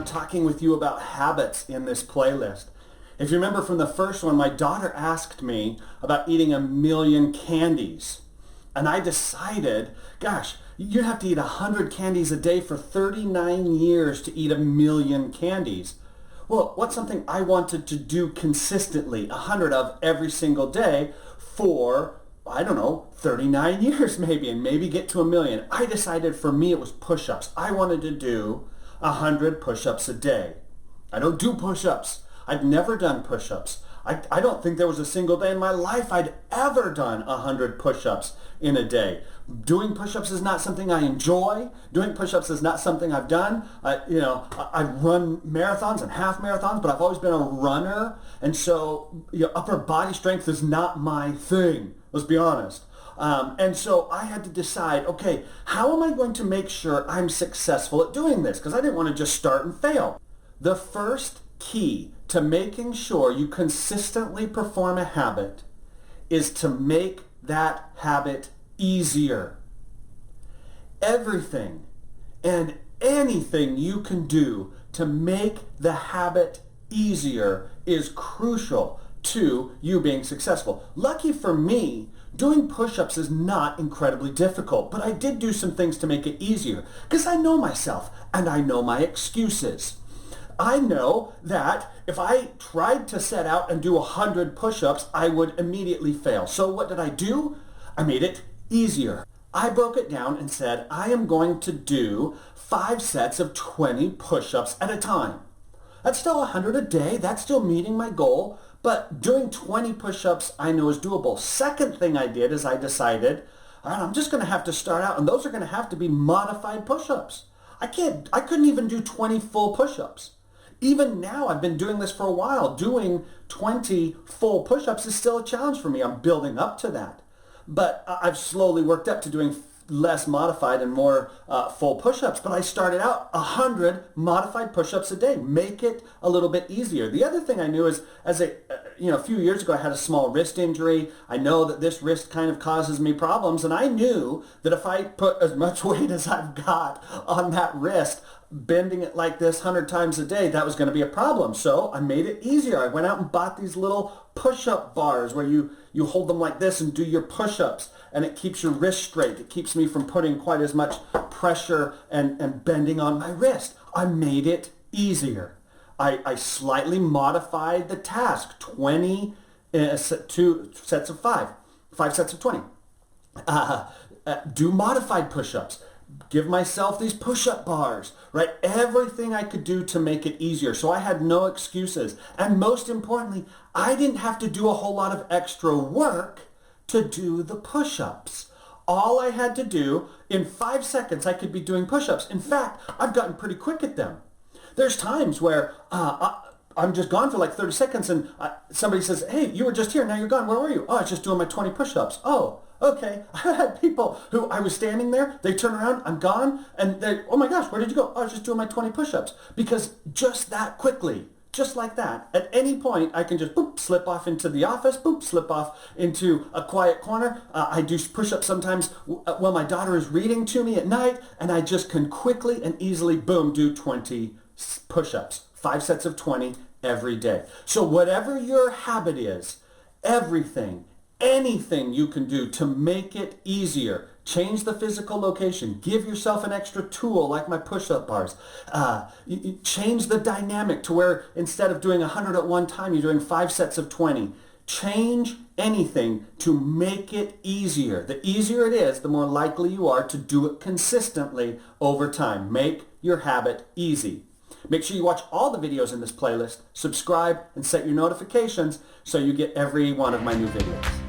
talking with you about habits in this playlist. If you remember from the first one, my daughter asked me about eating 1,000,000 candies. And I decided, gosh, you have to eat 100 candies a day for 39 years to eat 1,000,000 candies. Well, what's something I wanted to do consistently, 100 of every single day for, I don't know, 39 years maybe, and maybe get to 1,000,000. I decided for me it was push-ups. I wanted to do 100 push-ups a day. I don't do push-ups. I've never done push-ups. I don't think there was a single day in my life I'd ever done 100 push-ups in a day. Doing push-ups is not something I enjoy. Doing push-ups is not something I've done. I run marathons and half marathons, but I've always been a runner. And so upper body strength is not my thing, let's be honest. And so I had to decide, okay, how am I going to make sure I'm successful at doing this? Because I didn't want to just start and fail. The first key to making sure you consistently perform a habit is to make that habit easier. Everything and anything you can do to make the habit easier is crucial to you being successful. Lucky for me, doing push-ups is not incredibly difficult, but I did do some things to make it easier because I know myself and I know my excuses. I know that if I tried to set out and do 100 push-ups, I would immediately fail. So what did I do? I made it easier. I broke it down and said, I am going to do 5 sets of 20 push-ups at a time. That's still 100 a day. That's still meeting my goal. But doing 20 push-ups I know is doable. Second thing I did is I decided, all right, I'm just going to have to start out, and those are going to have to be modified push-ups. I couldn't even do 20 full push-ups. Even now, I've been doing this for a while. Doing 20 full push-ups is still a challenge for me. I'm building up to that. But I've slowly worked up to doing less modified and more full push-ups. But I started out 100 modified push-ups a day. Make it a little bit easier. The other thing I knew is, a few years ago, I had a small wrist injury. I know that this wrist kind of causes me problems. And I knew that if I put as much weight as I've got on that wrist, bending it like this 100 times a day, that was going to be a problem. So I made it easier. I went out and bought these little push-up bars where you hold them like this and do your push-ups, and it keeps your wrist straight. It keeps me from putting quite as much pressure and bending on my wrist. I made it easier. I slightly modified the task. 2 sets of 5 sets of 20. Do modified push-ups. Give myself these push-up bars, right? Everything I could do to make it easier. So I had no excuses. And most importantly, I didn't have to do a whole lot of extra work to do the push-ups. All I had to do, in 5 seconds, I could be doing push-ups. In fact, I've gotten pretty quick at them. There's times where I'm just gone for like 30 seconds and somebody says, hey, you were just here, now you're gone. Where were you? Oh, I was just doing my 20 push-ups. Oh, okay. I had people who I was standing there, they turn around, I'm gone, and they, oh my gosh, where did you go? Oh, I was just doing my 20 push-ups. Because just that quickly, just like that, at any point, I can just boop, slip off into the office, boop, slip off into a quiet corner. I do push-ups sometimes while my daughter is reading to me at night, and I just can quickly and easily, boom, do 20 push-ups. 5 sets of 20 every day. So whatever your habit is, anything you can do to make it easier. Change the physical location. Give yourself an extra tool like my push-up bars. Change the dynamic to where instead of doing 100 at one time, you're doing 5 sets of 20. Change anything to make it easier. The easier it is, the more likely you are to do it consistently over time. Make your habit easy. Make sure you watch all the videos in this playlist, subscribe, and set your notifications so you get every one of my new videos.